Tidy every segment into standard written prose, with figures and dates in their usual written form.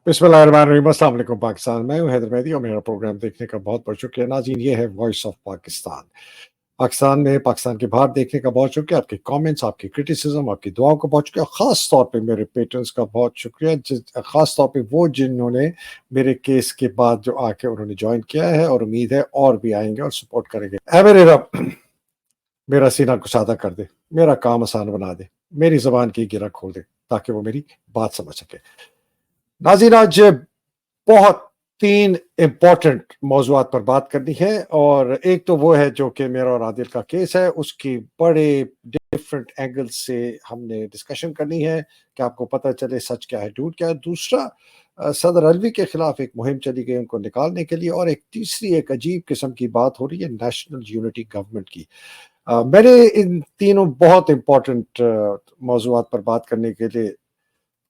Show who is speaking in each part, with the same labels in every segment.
Speaker 1: बिस्मिल्लाहिर्रहमानिर्रहीम। अस्सलाम वालेकुम पाकिस्तान। मैं हूं हैदर मेहदी और मेरा प्रोग्राम देखने का बहुत-बहुत शुक्रिया। नाज़रीन, ये है वॉइस ऑफ पाकिस्तान। पाकिस्तान में, पाकिस्तान के बाहर देखने का बहुत शुक्रिया। आपके कमेंट्स, आपकी क्रिटिसिज्म, आपकी दुआओं का बहुत शुक्रिया। ख़ास तौर पे मेरे पेट्रन्स का बहुत शुक्रिया, ख़ास तौर पे वो जिन्होंने मेरे केस के बाद जो आके उन्होंने जॉइन किया है, और उम्मीद है और भी आएँगे और सपोर्ट करेंगे। ऐ मेरे रब, मेरा सीना कुशादा कर दे, मेरा काम आसान बना दे, मेरी ज़ुबान की गिरा खोल दे, ताकि वो मेरी बात समझ सके। नाज़रीन, आज बहुत 3 इम्पोर्टेंट मौज़ूआत पर बात करनी है, और एक तो वो है जो कि मेरा और आदिल का केस है, उसकी बड़े डिफरेंट एंगल से हमने डिस्कशन करनी है कि आपको पता चले सच क्या है, झूठ क्या है। दूसरा, सदर अलवी के खिलाफ एक मुहिम चली गई उनको निकालने के लिए, और एक तीसरी एक अजीब किस्म की बात हो रही है नेशनल यूनिटी गवर्नमेंट की। मैंने इन तीनों बहुत इम्पोर्टेंट मौज़ूआत पर बात करने के लिए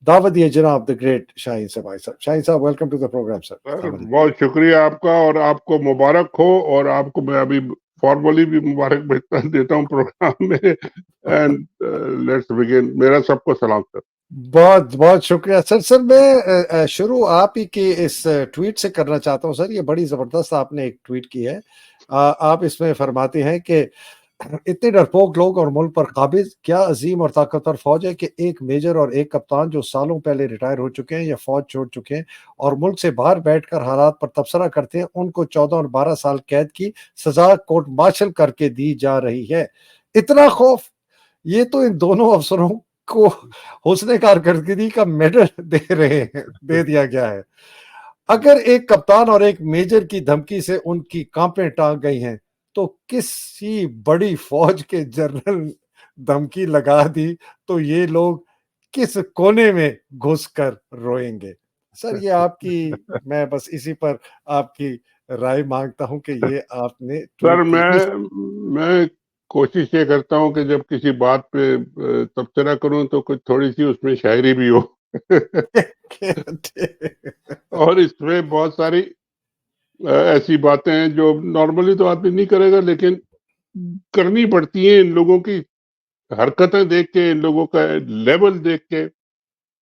Speaker 1: दावत दिए जनाब द ग्रेट शाहीन साहब। भाई साहब, शाहीन साहब, welcome to the programme sir.
Speaker 2: Sir बहुत शुक्रिया आपका, और आपको मुबारक हो, और आपको मैं अभी फॉर्मली भी मुबारक देता हूँ प्रोग्राम में। And let's begin. मेरा सबको सलाम सर।
Speaker 1: बहुत बहुत शुक्रिया सर। सर, मैं शुरू आप ही के इस ट्वीट से करना चाहता हूँ सर। ये बड़ी ज़बरदस्त आपने एक ट्वीट की है। आप इसमें फरमाते हैं कि इतने डरपोक लोग और मुल्क पर काबिज, क्या अजीम और ताकतवर फौज है कि एक मेजर और एक कप्तान जो सालों पहले रिटायर हो चुके हैं या फौज छोड़ चुके हैं और मुल्क से बाहर बैठकर हालात पर तबसरा करते हैं, उनको 14 और 12 साल कैद की सजा कोर्ट मार्शल करके दी जा रही है। इतना खौफ, ये तो इन दोनों अफसरों को हुस्ने कारकर्दगी का मेडल दे दिया गया है। अगर एक कप्तान और एक मेजर की धमकी से उनकी कांपें टांग गई हैं, तो किसी बड़ी फौज के जनरल धमकी लगा दी तो ये लोग किस कोने में घुसकर रोएंगे। सर, ये आपकी, मैं बस इसी पर आपकी राय मांगता हूं कि ये आपने
Speaker 2: सर
Speaker 1: ट्वीट की इस
Speaker 2: मैं कोशिश ये करता हूँ कि जब किसी बात पे तबसरा करूँ तो कुछ थोड़ी सी उसमें शायरी भी हो। और इसमें बहुत सारी ऐसी बातें हैं जो नॉर्मली तो आदमी नहीं करेगा, लेकिन करनी पड़ती हैं इन लोगों की हरकतें देख के, इन लोगों का लेवल देख के।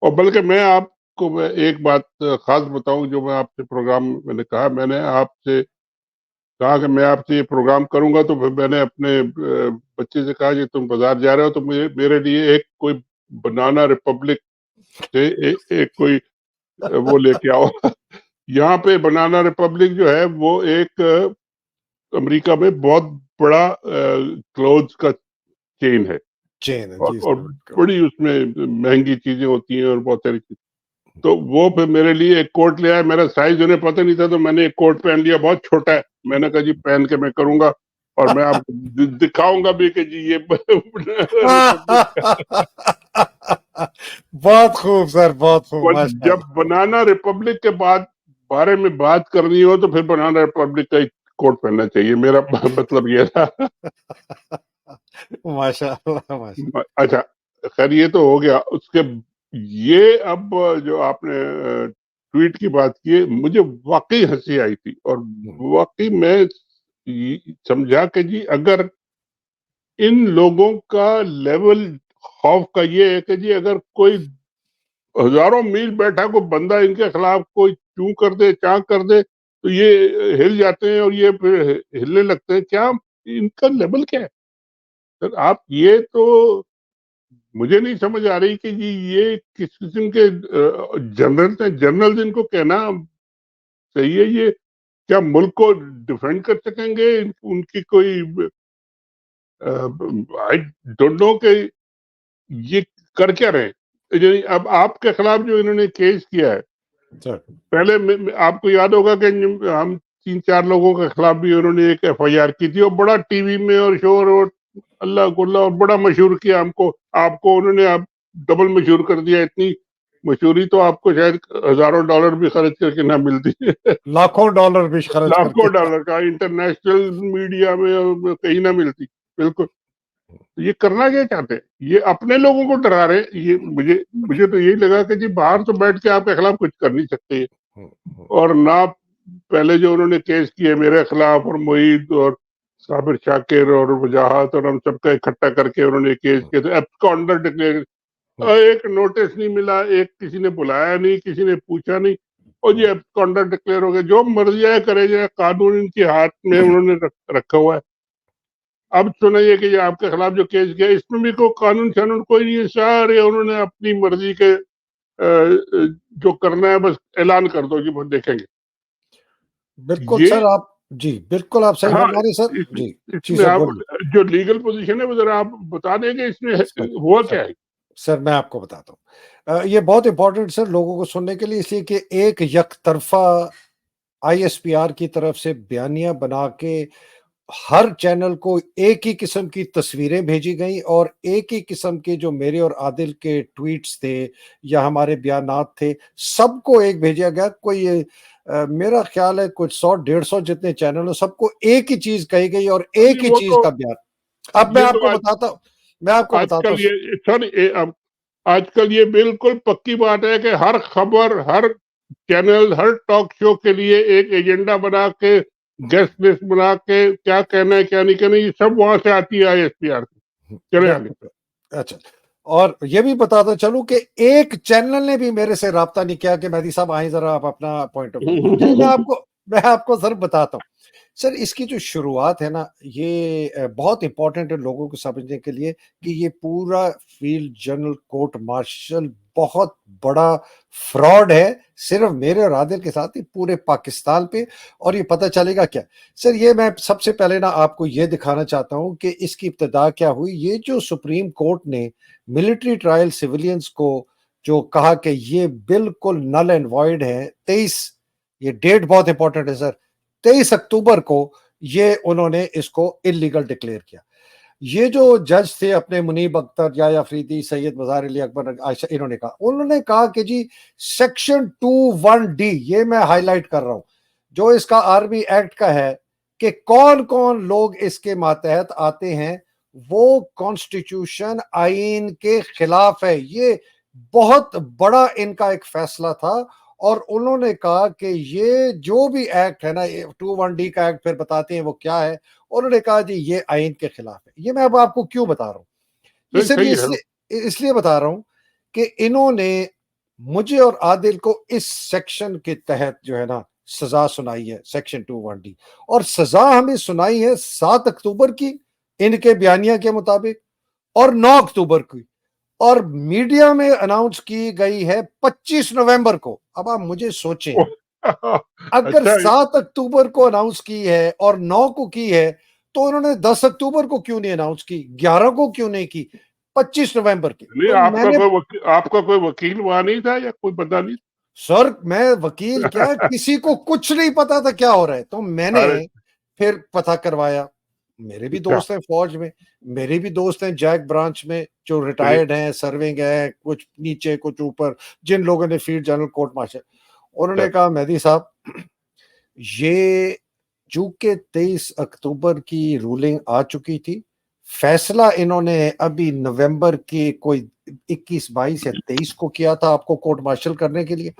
Speaker 2: और बल्कि मैं एक बात खास बताऊं, जो मैं आपसे प्रोग्राम मैंने कहा, मैंने आपसे कहा कि मैं आपसे ये प्रोग्राम करूंगा, तो फिर मैंने अपने बच्चे से कहा कि तुम बाजार जा रहे हो तो मुझे मेरे लिए एक कोई बनाना रिपब्लिक से एक कोई वो लेके आओ। यहाँ पे बनाना रिपब्लिक जो है वो एक अमेरिका में बहुत बड़ा क्लोथ्स का चेन है,
Speaker 1: चेन है जी
Speaker 2: और
Speaker 1: सर।
Speaker 2: बड़ी उसमें महंगी चीजें होती हैं और बहुत सारी चीजें। तो वो फिर मेरे लिए एक कोट ले आया। मेरा साइज उन्हें पता नहीं था, तो मैंने एक कोट पहन लिया, बहुत छोटा है। मैंने कहा जी पहन के मैं करूंगा, और मैं आपको दिखाऊंगा भी कि जी ये रिपब्लिक।
Speaker 1: बहुत खूब सर, बहुत खूब,
Speaker 2: और जब
Speaker 1: माशाल्लाह।
Speaker 2: बनाना रिपब्लिक के बारे में बात करनी हो तो फिर बनाना रिपब्लिक का एक कोट पहनना चाहिए, मेरा मतलब ये था।
Speaker 1: माशाल्लाह, माशाल्लाह।
Speaker 2: अच्छा, खैर ये तो हो गया। उसके ये अब जो आपने ट्वीट की बात की है, मुझे वाकई हंसी आई थी, और वाकई मैं समझा कि जी अगर इन लोगों का लेवल खौफ का ये है कि जी अगर कोई हजारों मील बैठा कोई बंदा इनके खिलाफ कोई चूं कर दे, चां कर दे, तो ये हिल जाते हैं और ये फिर हिलने लगते हैं। क्या इनका लेवल क्या है सर? आप ये तो मुझे नहीं समझ आ रही कि जी ये किस किस्म के जनरल हैं। जनरल इनको कहना सही है? ये क्या मुल्क को डिफेंड कर सकेंगे? उनकी कोई आई डोंट नो कि ये कर क्या रहे हैं। अब आपके खिलाफ जो इन्होंने केस किया है,
Speaker 1: सर,
Speaker 2: पहले आपको याद होगा कि हम 3-4 लोगों के खिलाफ भी उन्होंने एक एफआईआर की थी, और बड़ा टीवी में और शोर और अल्लाह गुल्ला, और बड़ा मशहूर किया हमको। आपको उन्होंने अब डबल मशहूर कर दिया। इतनी मशहूरी तो आपको शायद हजारों डॉलर भी खर्च करके ना मिलती है।
Speaker 1: लाखों डॉलर भी खर्च
Speaker 2: लाखों
Speaker 1: करके।
Speaker 2: डॉलर का इंटरनेशनल मीडिया में कहीं ना मिलती। बिल्कुल। ये करना क्या चाहते हैं? ये अपने लोगों को डरा रहे हैं। ये मुझे मुझे तो यही लगा कि जी बाहर तो बैठ के आपके खिलाफ कुछ कर नहीं सकते, और ना पहले जो उन्होंने केस किए मेरे खिलाफ और मोईद और साबिर शाकिर और वजाहत और हम सबका इकट्ठा करके उन्होंने केस किए थे, एब्सकॉन्डर डिक्लेयर। एक नोटिस नहीं मिला, एक किसी ने बुलाया नहीं, किसी ने पूछा नहीं। और ये कॉन्ट्रैक्ट डिक्लेयर हो गया, जो मर्जी आए करे जाए, कानून इनके हाथ में उन्होंने रखा हुआ है। अब सुनाइए कि ये आपके खिलाफ जो केस गया, इसमें भी कोई कानून शानून कोई नहीं है, सारे उन्होंने अपनी मर्जी के जो करना है बस ऐलान कर दो जी, वो देखेंगे।
Speaker 1: बिल्कुल
Speaker 2: ये
Speaker 1: सर, आप जी बिल्कुल आप सही
Speaker 2: हाँ,
Speaker 1: फरमा रहे सर। जी जी
Speaker 2: इसमें
Speaker 1: सर
Speaker 2: आप
Speaker 1: बोलिए।
Speaker 2: जो लीगल पोजीशन है वो जरा आप बता देंगे, इसमें
Speaker 1: सर
Speaker 2: हुआ
Speaker 1: सर
Speaker 2: क्या है?
Speaker 1: सर मैं आपको बताता हूँ, ये बहुत इंपॉर्टेंट सर लोगों को सुनने के लिए, इसलिए कि एक यकतरफा आईएसपीआर की तरफ से बयानिया बना के हर चैनल को एक ही किस्म की तस्वीरें भेजी गई और एक ही किस्म के जो मेरे और आदिल के ट्वीट्स थे या हमारे बयानात थे, सबको एक भेजा गया। कोई मेरा ख्याल है कुछ 100-150 जितने चैनल हो, सबको एक ही चीज कही गई और
Speaker 2: नहीं,
Speaker 1: एक ही
Speaker 2: वो
Speaker 1: चीज
Speaker 2: तो
Speaker 1: का बयान। अब
Speaker 2: ये तो आज
Speaker 1: मैं आपको बताता
Speaker 2: आजकल
Speaker 1: हूँ।
Speaker 2: ये सर अब आजकल ये बिल्कुल पक्की बात है कि हर खबर, हर चैनल, हर टॉक शो के लिए एक एजेंडा बना के, गेस्ट लिस्ट बना के, क्या कहना है क्या नहीं कहना, ये सब वहां से आती है आईएसपीआर से। चले आगे।
Speaker 1: बिल्कुल। अच्छा, और ये भी बताता चलूं कि एक चैनल ने भी मेरे से राब्ता नहीं किया कि मेहदी साहब आए जरा आप अपना पॉइंट ऑफ व्यू। जी मैं आपको सर बताता हूँ। सर इसकी जो शुरुआत है ना, ये बहुत इंपॉर्टेंट है लोगों को समझने के लिए कि ये पूरा फील्ड जनरल कोर्ट मार्शल बहुत बड़ा फ्रॉड है, सिर्फ मेरे और आदिल के साथ ही पूरे पाकिस्तान पे। और ये पता चलेगा क्या सर, ये मैं सबसे पहले ना आपको ये दिखाना चाहता हूं कि इसकी इब्तिदा क्या हुई। ये जो सुप्रीम कोर्ट ने मिलिट्री ट्रायल सिविलियंस को जो कहा कि ये बिल्कुल नल एंड वॉइड है, 23, ये डेट बहुत इंपॉर्टेंट है सर, 23 अक्टूबर को ये उन्होंने इसको इलीगल डिक्लेयर किया। ये जो जज थे अपने मुनीब अख्तर, या अफरीदी, सैयद मज़ार अली अकबर, आयशा, उन्होंने कहा कि जी सेक्शन 21D, ये मैं हाईलाइट कर रहा हूं, जो इसका आर्मी एक्ट का है कि कौन कौन लोग इसके मातहत आते हैं, वो कॉन्स्टिट्यूशन आइन के खिलाफ है। ये बहुत बड़ा इनका एक फैसला था। और उन्होंने कहा कि ये जो भी एक्ट है ना, 21D का एक्ट, फिर बताते हैं वो क्या है। उन्होंने कहा जी ये आइन के खिलाफ है। ये मैं अब आपको क्यों बता रहा हूं, ये
Speaker 2: सही
Speaker 1: सिर्फ
Speaker 2: सही है।
Speaker 1: इसलिए इसलिए बता रहा हूं कि इन्होंने मुझे और आदिल को इस सेक्शन के तहत जो है ना सजा सुनाई है, सेक्शन 21D। और सजा हमें सुनाई है 7 अक्टूबर की इनके बयानिया के मुताबिक, और 9 अक्टूबर की, और मीडिया में अनाउंस की गई है 25 नवंबर को। अब आप मुझे सोचें, अगर
Speaker 2: अच्छा,
Speaker 1: 7 अक्टूबर को अनाउंस की है और 9 को की है, तो उन्होंने 10 अक्टूबर को क्यों नहीं अनाउंस की, 11 को क्यों नहीं की, 25 नवंबर की।
Speaker 2: नहीं,
Speaker 1: तो मैंने,
Speaker 2: आपका कोई वकील वहां नहीं था या कोई बंदा नहीं?
Speaker 1: सर मैं वकील क्या, किसी को कुछ नहीं पता था क्या हो रहा है, तो मैंने
Speaker 2: अरे
Speaker 1: फिर पता करवाया। मेरे भी
Speaker 2: अच्छा,
Speaker 1: दोस्त हैं फौज में, मेरे भी दोस्त हैं जैक ब्रांच में जो
Speaker 2: सही।
Speaker 1: रिटायर्ड हैं, सर्विंग है, कुछ नीचे कुछ ऊपर, जिन लोगों ने फील्ड जनरल कोर्ट मार्शल। उन्होंने
Speaker 2: अच्छा,
Speaker 1: कहा मेहदी साहब, ये चूंकि 23 अक्टूबर की रूलिंग आ चुकी थी, फैसला इन्होंने अभी नवंबर के कोई 21, 22 या 23 को किया था आपको कोर्ट मार्शल करने के लिए।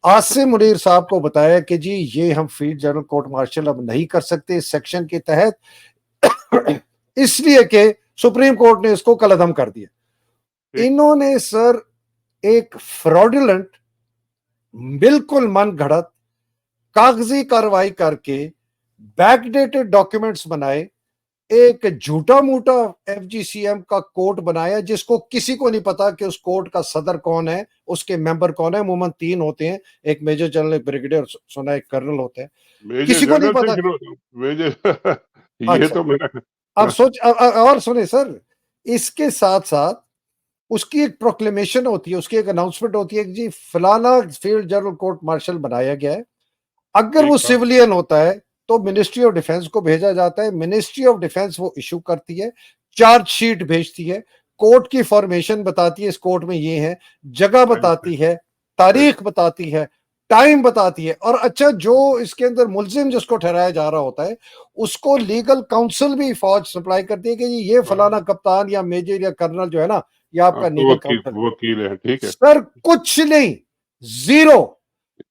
Speaker 1: आसिम मुनीर साहब को बताया कि जी ये हम फील्ड जनरल कोर्ट मार्शल अब नहीं कर सकते इस सेक्शन के तहत, इसलिए कि सुप्रीम कोर्ट ने इसको कलअदम कर दिया।
Speaker 2: ठीक।
Speaker 1: इन्होंने सर एक फ्रॉडुलेंट, बिल्कुल मन घड़त कागजी कार्रवाई करके बैकडेटेड डॉक्यूमेंट्स बनाए, एक झूठा मूठा एफजीसीएम का कोर्ट बनाया जिसको किसी को नहीं पता कि उस कोर्ट का सदर कौन है, उसके मेंबर कौन है। अमूमन 3 होते हैं, एक मेजर जनरल, एक ब्रिगेडियर, सुना एक कर्नल होते हैं,
Speaker 2: मेजर
Speaker 1: किसी को नहीं
Speaker 2: जनरल से
Speaker 1: पता।
Speaker 2: शुरू होता हूँ। मेजर ये
Speaker 1: अच्छा,
Speaker 2: तो मेरा
Speaker 1: अब सोच और सुने सर, इसके साथ साथ उसकी एक प्रोक्लेमेशन होती है, उसकी एक अनाउंसमेंट होती है कि जी फलाना फील्ड जनरल कोर्ट मार्शल बनाया गया है। अगर
Speaker 2: ठीक
Speaker 1: वो
Speaker 2: था।
Speaker 1: सिविलियन होता है तो मिनिस्ट्री ऑफ डिफेंस को भेजा जाता है, मिनिस्ट्री ऑफ डिफेंस वो इशू करती है, चार्जशीट भेजती है, कोर्ट की फॉर्मेशन बताती है, इस कोर्ट में ये है, जगह
Speaker 2: सही
Speaker 1: बताती है,
Speaker 2: सही।
Speaker 1: तारीख बताती है, टाइम बताती है। और अच्छा, जो इसके अंदर मुलजिम जिसको ठहराया जा रहा होता है, उसको लीगल काउंसिल भी फौज सप्लाई करती है कि ये फलाना
Speaker 2: हाँ,
Speaker 1: कप्तान या मेजर या कर्नल जो है ना, ये आपका
Speaker 2: तो
Speaker 1: लीगल काउंसिल।
Speaker 2: वकील है, ठीक है।
Speaker 1: सर कुछ नहीं, जीरो,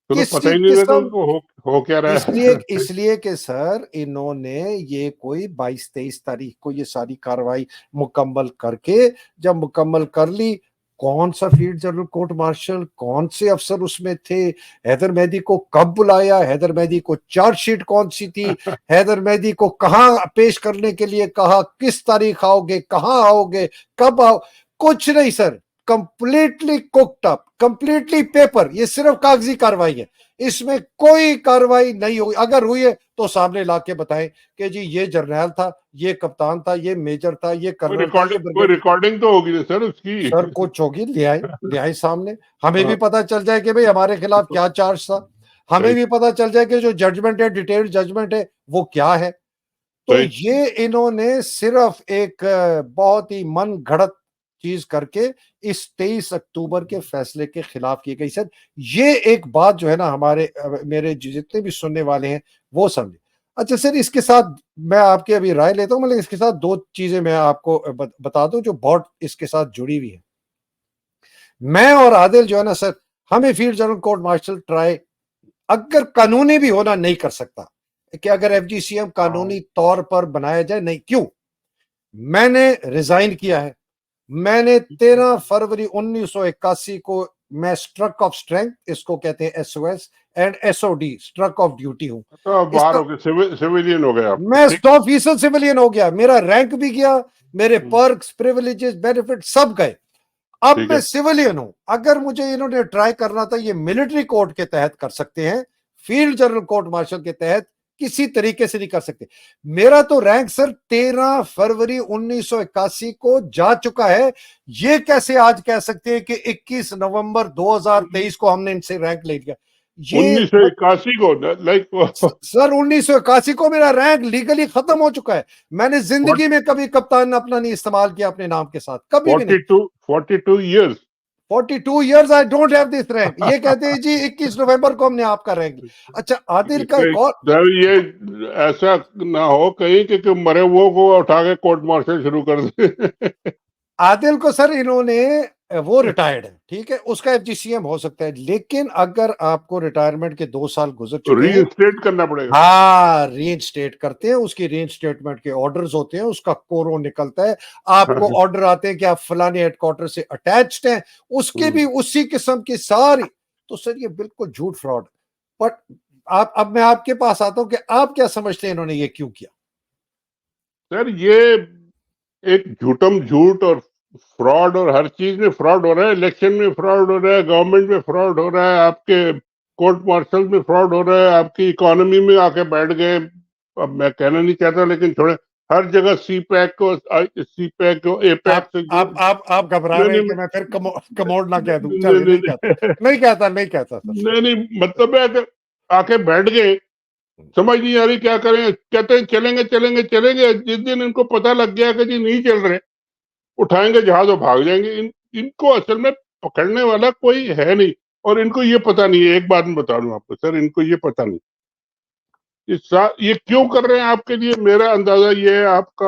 Speaker 2: तो पता
Speaker 1: किसी
Speaker 2: ही नहीं रहता
Speaker 1: किस्म।
Speaker 2: उनको हो क्या रहा
Speaker 1: इसलिए
Speaker 2: है।
Speaker 1: इसलिए कि सर इन्होंने ये कोई 22-23 तारीख को ये सारी कार्रवाई मुकम्मल करके, जब मुकम्मल कर ली, कौन सा फील्ड जनरल कोर्ट मार्शल, कौन से अफसर उसमें थे, हैदर मेहदी को कब बुलाया, हैदर मेहदी को चार्जशीट कौन सी थी, हैदर मेहदी को कहां पेश करने के लिए कहा, किस तारीख आओगे, कहां आओगे, कब आओ, कुछ नहीं sir. Completely cooked up, completely paper. ये सिर्फ कागजी कार्रवाई है, इसमें कोई कार्रवाई नहीं हुई। अगर हुई है तो सामने लाके बताएं कि जी ये जर्नैल था, ये कप्तान था, ये मेजर था, ये कर्नल था, ये
Speaker 2: कोई रिकॉर्डिंग तो होगी ना सर उसकी।
Speaker 1: सर कुछ होगी, ले आए सामने, हमें भी पता चल जाए कि भाई हमारे खिलाफ क्या चार्ज था, हमें भी पता चल जाए कि जो जजमेंट है, डिटेल्ड जजमेंट है, वो क्या है। तो ये इन्होंने सिर्फ एक बहुत ही मन घड़त चीज करके इस 23 अक्टूबर के फैसले के खिलाफ की गई। सर ये एक बात जो है ना, हमारे मेरे जितने भी सुनने वाले हैं वो समझे। अच्छा सर, इसके साथ मैं आपकी अभी राय लेता हूं, मतलब इसके साथ दो चीजें मैं आपको बता दूं जो बहुत इसके साथ जुड़ी हुई है। मैं और आदिल जो है ना सर, हमें field general court martial try अगर कानूनी भी होना नहीं कर सकता कि अगर एफजीसीएम कानूनी तौर पर बनाया जाए, नहीं क्यों। मैंने रिजाइन किया है, मैंने 13 फरवरी 1981 को मैं स्ट्रक ऑफ स्ट्रेंथ, इसको कहते हैं SOS and SOD, struck off duty हूं।
Speaker 2: तो बाहर हो गए, सिविलियन हो गए आप।
Speaker 1: मैं 100% सिविलियन हो गया, मेरा रैंक भी गया, मेरे पर्क्स, प्रिविलेजेस, बेनिफिट सब गए। अब मैं सिविलियन हूं। अगर मुझे इन्होंने ट्राई करना था, ये मिलिट्री कोर्ट के तहत कर सकते हैं, फील्ड जनरल कोर्ट मार्शल के तहत किसी तरीके से नहीं कर सकते। मेरा तो रैंक सर 13 फरवरी 1981 को जा चुका है। ये कैसे आज कह सकते हैं कि 21 नवंबर 2023 को हमने इनसे रैंक ले लिया। ये
Speaker 2: 1981 को, लाइक
Speaker 1: सर 1981 को मेरा रैंक लीगली खत्म हो चुका है। मैंने जिंदगी में कभी कप्तान अपना नहीं इस्तेमाल किया अपने नाम के साथ, कभी भी नहीं।
Speaker 2: 42 years
Speaker 1: 42 years I don't have this rank. ये कहते हैं जी 21 नवंबर को हमने आपका रैंक। अच्छा आदिल का एक और,
Speaker 2: ये ऐसा ना हो कहीं कि मरे वो को उठा के कोर्ट मार्शल शुरू कर दे।
Speaker 1: आदिल को सर इन्होंने, वो रिटायर्ड है, ठीक है, उसका एफजीसीएम हो सकता है, लेकिन अगर आपको रिटायरमेंट के 2 साल गुजर चुके हैं,
Speaker 2: रीइंस्टेट करना पड़ेगा।
Speaker 1: हाँ रीइंस्टेट करते हैं, उसकी रीइंस्टेटमेंट के ऑर्डर्स होते हैं, उसका कोरो निकलता है, आपको ऑर्डर आते हैं कि आप फलाने हेडक्वार्टर से अटैच्ड हैं, उसके भी उसी किस्म की सारी। तो सर ये बिल्कुल झूठ, फ्रॉड। बट आप, अब मैं आपके पास आता हूं कि आप क्या समझते हैं इन्होंने ये क्यों किया।
Speaker 2: सर ये एक झूठम झूठ और फ्रॉड, और हर चीज में फ्रॉड हो रहा है। इलेक्शन में फ्रॉड हो रहा है, गवर्नमेंट में फ्रॉड हो रहा है, आपके कोर्ट मार्शल में फ्रॉड हो रहा है, आपकी इकोनॉमी में आके बैठ गए। अब मैं कहना नहीं चाहता, लेकिन थोड़े हर जगह सी पैक को एपैक से
Speaker 1: आप घबरा रहे हैं कि मैं फिर कमोड ना कह दूं। नहीं कहता
Speaker 2: नहीं, मतलब है कि आके बैठ गए, समझ नहीं आ रही क्या करें। कहते हैं चलेंगे चलेंगे चलेंगे, जिस दिन इनको पता लग गया कि जी नहीं चल रहे, उठाएंगे जहाज और भाग जाएंगे। इनको असल में पकड़ने वाला कोई है नहीं, और इनको ये पता नहीं है। एक बात मैं बता दूं आपको सर, इनको ये पता नहीं ये क्यों कर रहे हैं आपके लिए। मेरा अंदाजा ये है, आपका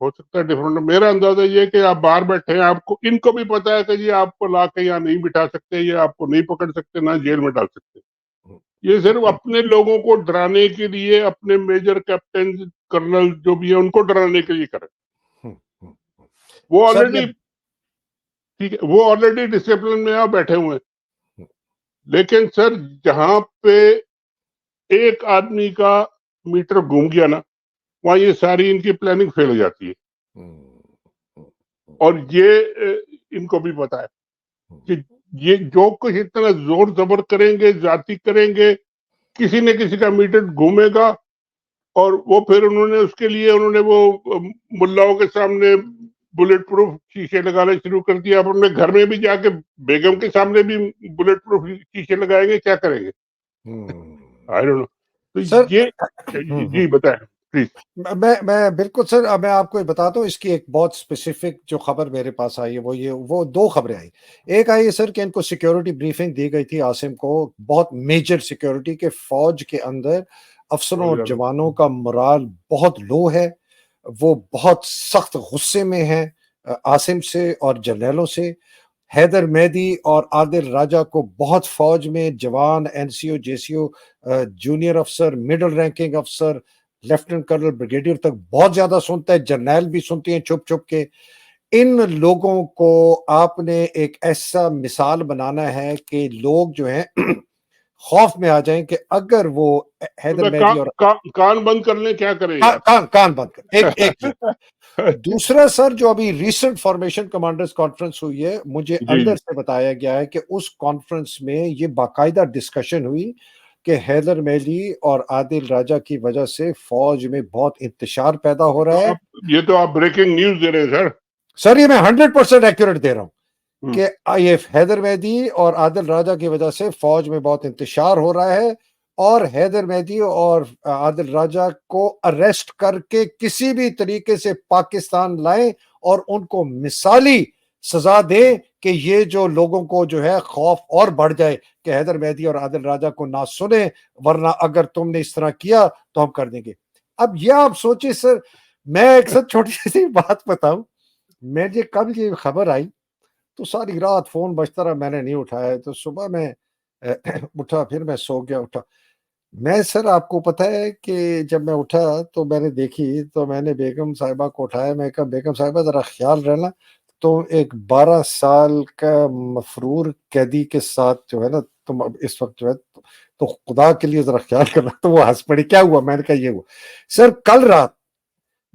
Speaker 2: हो सकता है डिफरेंट। मेरा अंदाजा ये है कि आप बाहर बैठे हैं, आपको, इनको भी पता है कि जी आपको ला के यहाँ नहीं बिठा सकते, ये आपको नहीं पकड़ सकते, ना जेल में डाल सकते। ये सिर्फ अपने लोगों को डराने के लिए, अपने मेजर, कैप्टन, कर्नल जो भी है उनको डराने के लिए करें। वो ऑलरेडी, ठीक है, वो ऑलरेडी डिसिप्लिन में यहाँ बैठे हुए हैं। लेकिन सर जहां पे एक आदमी का मीटर घूम गया ना, वहां ये सारी इनकी प्लानिंग फेल हो जाती है। और ये इनको भी पता है कि ये जो कुछ इतना जोर जबर करेंगे, जाति करेंगे, किसी न किसी का मीटर घूमेगा। और वो फिर उन्होंने उसके लिए उन्होंने वो मुल्लाओं के सामने बुलेट प्रूफ शीशे लगाने शुरू कर दिया। अब अपने घर में भी जाके बेगम के सामने भी बुलेट प्रूफ शीशे लगाएंगे, क्या करेंगे। I don't know. तो
Speaker 1: सर,
Speaker 2: ये जी बताएं प्लीज।
Speaker 1: मैं बिल्कुल सर, अब मैं आपको बताता हूँ इसकी एक बहुत स्पेसिफिक जो खबर मेरे पास आई है, वो 2 खबरें आई। एक आई है सर कि इनको सिक्योरिटी ब्रीफिंग दी गई थी आसिम को, बहुत मेजर सिक्योरिटी के, फौज के अंदर अफसरों और जवानों का मोराल बहुत लो है, वो बहुत सख्त गुस्से में है आसिम से और जर्नैलों से। हैदर मेहदी और आदिल राजा को बहुत फौज में जवान, एनसीओ, जेसीओ, जूनियर अफसर, मिडिल रैंकिंग अफसर, लेफ्टिनेंट कर्नल, ब्रिगेडियर तक बहुत ज्यादा सुनता है, जर्नैल भी सुनती हैं छुप छुप के। इन लोगों को आपने एक ऐसा मिसाल बनाना है कि लोग जो हैं खौफ में आ जाएं कि अगर वो
Speaker 2: तो
Speaker 1: हैदर
Speaker 2: मैं
Speaker 1: मेहदी और
Speaker 2: कान बंद कर ले, क्या करें यार।
Speaker 1: कान बंद कर, एक एक ये। दूसरा सर, जो अभी रिसेंट फॉर्मेशन कमांडर्स कॉन्फ्रेंस हुई है, मुझे
Speaker 2: जी
Speaker 1: अंदर
Speaker 2: जी।
Speaker 1: से बताया गया है कि उस कॉन्फ्रेंस में ये बाकायदा डिस्कशन हुई कि हैदर मेहदी और आदिल राजा की वजह से फौज में बहुत इंतशार पैदा हो रहा है।
Speaker 2: ये तो आप ब्रेकिंग न्यूज दे रहे हैं सर।
Speaker 1: सर ये मैं 100% एक्यूरेट दे रहा हूं
Speaker 2: हम्म।
Speaker 1: कि ये हैदर मेहदी और आदिल राजा की वजह से फौज में बहुत इंतशार हो रहा है, और हैदर मेहदी और आदिल राजा को अरेस्ट करके किसी भी तरीके से पाकिस्तान लाएं और उनको मिसाली सजा दें कि ये जो लोगों को जो है खौफ और बढ़ जाए कि हैदर मेहदी और आदिल राजा को ना सुने, वरना अगर तुमने इस तरह किया तो हम कर देंगे। अब यह आप सोचिए सर, मैं एक सच छोटी सी बात बताऊं, मुझे कब ये खबर आई तो सारी रात फ़ोन बजता रहा, मैंने नहीं उठाया, तो सुबह मैं उठा, फिर मैं सो गया, उठा। मैं सर, आपको पता है कि जब मैं उठा तो मैंने देखी, तो मैंने बेगम साहिबा को उठाया, मैं कहा, "बेगम साहिबा ज़रा ख़्याल रहना, तो एक 12 साल का मफ़रूर कैदी के साथ जो है ना, तुम अब इस वक़्त जो है, तो खुदा के लिए ज़रा ख़्याल करना।" तो वो हँस पड़ी, "क्या हुआ?" मैंने कहा, "ये हुआ।" सर, कल रात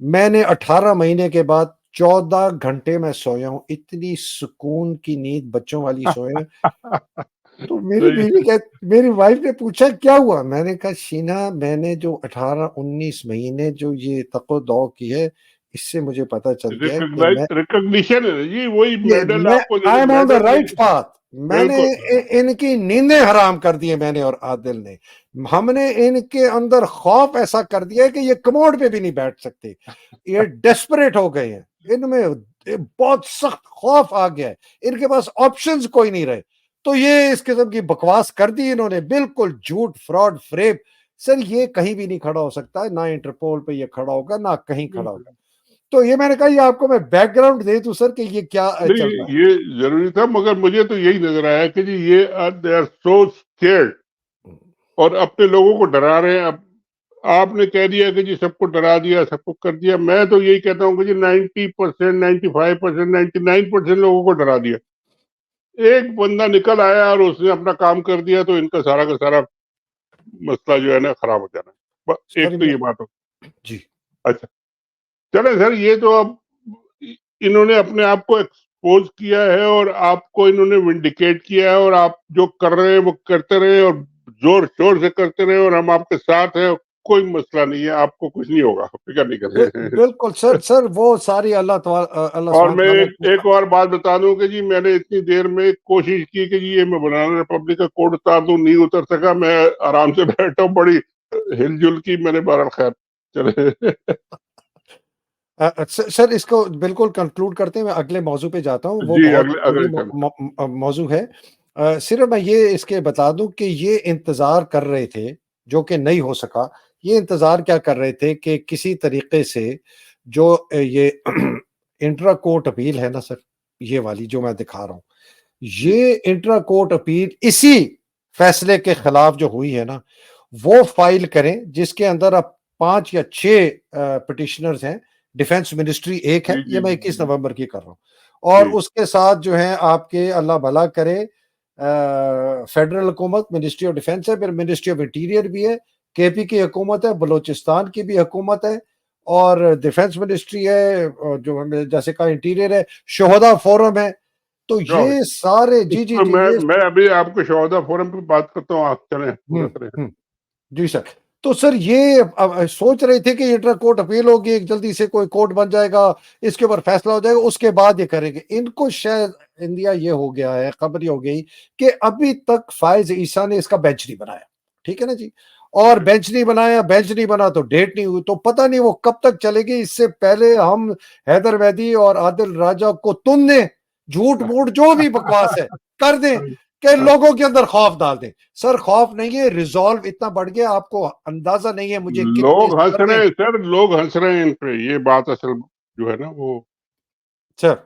Speaker 1: मैंने 18 महीने के बाद 14 घंटे मैं सोया हूँ, इतनी सुकून की नींद बच्चों वाली सोया। तो मेरी
Speaker 2: सही।
Speaker 1: बीवी कह मेरी वाइफ ने पूछा, "क्या हुआ?" मैंने कहा, "शीना, मैंने जो 18-19 महीने जो ये तको-दौ की है, इससे मुझे पता चल गया है कि
Speaker 2: रिकॉग्निशन है जी, वही मेडल
Speaker 1: मैं
Speaker 2: आपको
Speaker 1: I am on the
Speaker 2: medal
Speaker 1: right
Speaker 2: नहीं।
Speaker 1: पाथ। मैंने
Speaker 2: बिल्कुल।
Speaker 1: इनकी नींदें हराम कर दी है, मैंने और आदिल ने। हमने इनके अंदर खौफ ऐसा कर दिया है कि ये कमोड पे भी नहीं बैठ सकते। ये डेस्परेट हो गए हैं, इनमें बहुत सख्त खौफ आ गया है, इनके पास ऑप्शंस कोई नहीं रहे। तो ये इस किस्म की बकवास कर दी इन्होंने, बिल्कुल झूठ, फ्रॉड, फ्रेब। सर, ये कहीं भी नहीं खड़ा हो सकता है, ना इंटरपोल पे ये खड़ा होगा, ना कहीं खड़ा होगा। तो ये मैंने कहा, ये आपको मैं बैकग्राउंड दे दूं सर कि ये क्या
Speaker 2: नहीं,
Speaker 1: चल रहा है।
Speaker 2: ये जरूरी था, मगर मुझे तो यही नजर आया कि जी ये दे आर सो स्केर्ड और अपने लोगों को डरा रहे हैं। अब आपने कह दिया कि जी सबको डरा दिया, सबको कर दिया। मैं तो यही कहता हूँ कि जी 90%, 95%, 99% लोगों को डरा दिया। एक बंदा निकल आया और उसने अपना काम कर दिया, तो इनका सारा का सारा मसला जो है ना खराब हो जाना है। एक
Speaker 1: सर
Speaker 2: तो
Speaker 1: मैं
Speaker 2: ये बात हो।
Speaker 1: जी।
Speaker 2: अच्छा, चले सर, ये तो अब इन्होंने अपने आप को एक्सपोज किया है और आपको इन्होंने विंडिकेट किया है, और आप जो कर रहे हैं वो करते रहे और जोर शोर से करते रहे, और हम आपके साथ हैं। कोई मसला नहीं है, आपको कुछ नहीं होगा, फिक्र नहीं करें।
Speaker 1: बिल्कुल सर, सर वो सारी अल्लाह
Speaker 2: और
Speaker 1: सुब्हान
Speaker 2: मैं
Speaker 1: तआला की।
Speaker 2: एक और बात बता दूं कि जी मैंने इतनी देर में कोशिश की कि जी ये मैं बनाना रिपब्लिक का कोड उतार दूं, नहीं उतर सका। मैं आराम से बैठा हूं, बड़ी हिलजुल की मैंने, बहरहाल खैर चले।
Speaker 1: सर, इसको बिल्कुल कंक्लूड करते हैं, मैं अगले मौजू पे जाता हूँ, वो
Speaker 2: जी,
Speaker 1: बहुत
Speaker 2: अगले
Speaker 1: ज़रूरी
Speaker 2: अगले चले।
Speaker 1: मौजू है। सिर्फ मैं ये इसके बता दूं कि ये इंतज़ार कर रहे थे, जो कि नहीं हो सका। ये इंतज़ार क्या कर रहे थे कि किसी तरीके से जो ये इंट्रा कोर्ट अपील है ना सर, ये वाली जो मैं दिखा रहा हूँ,
Speaker 2: जी
Speaker 1: ये इंट्रा कोर्ट अपील इसी फैसले के खिलाफ जो हुई है ना, वो फाइल करें, जिसके अंदर अब 5 या 6 पिटिशनर्स हैं। डिफेंस मिनिस्ट्री एक
Speaker 2: जी
Speaker 1: है, ये
Speaker 2: जी
Speaker 1: मैं
Speaker 2: जी
Speaker 1: 21
Speaker 2: जी
Speaker 1: नवंबर की कर रहा हूँ। और
Speaker 2: जी।
Speaker 1: उसके साथ जो है आपके, अल्लाह भला करे, फेडरल हुकूमत, मिनिस्ट्री ऑफ डिफेंस है, फिर मिनिस्ट्री ऑफ इंटीरियर भी है, केपी की हुकूमत है, बलूचिस्तान की भी हुकूमत है, और डिफेंस मिनिस्ट्री है, और जो हमने जैसे कहा इंटीरियर है, शोहदा फोरम है। तो
Speaker 2: जाओ,
Speaker 1: ये सारे,
Speaker 2: इस
Speaker 1: जी, जी,
Speaker 2: पर
Speaker 1: जी, ये
Speaker 2: मैं अभी आपको शौदा फोरम पे बात करता हूँ, आप चलें
Speaker 1: हुँ,
Speaker 2: पूरा करें।
Speaker 1: हुँ। जी सर। तो सर ये अब सोच रहे थे कि इंटर कोर्ट अपील होगी, एक जल्दी से कोई कोर्ट बन जाएगा, इसके ऊपर फैसला हो जाएगा, उसके बाद ये करेंगे। इनको शायद इंदिया ये हो गया है, खबर ये हो गई कि अभी तक फ़ायज़ ईसा ने इसका बेंच नहीं बनाया। ठीक है ना जी? और
Speaker 2: राइट।
Speaker 1: बेंच नहीं बनाया, बेंच नहीं बना तो डेट नहीं हुई, तो पता नहीं वो कब तक चलेगी। इससे पहले हम हैदर मेहदी और आदिल राजा को तुमने झूठ-मूठ जो भी बकवास है, कर दें कि लोगों के अंदर खौफ डाल दें। सर, खौफ नहीं है, रिज़ॉल्व इतना बढ़ गया, आपको अंदाज़ा नहीं है मुझे कितने
Speaker 2: लोग हंस
Speaker 1: सर
Speaker 2: रहे
Speaker 1: में।
Speaker 2: हैं सर, लोग हंस रहे हैं इन पे, ये बात असल जो है ना वो,
Speaker 1: सर,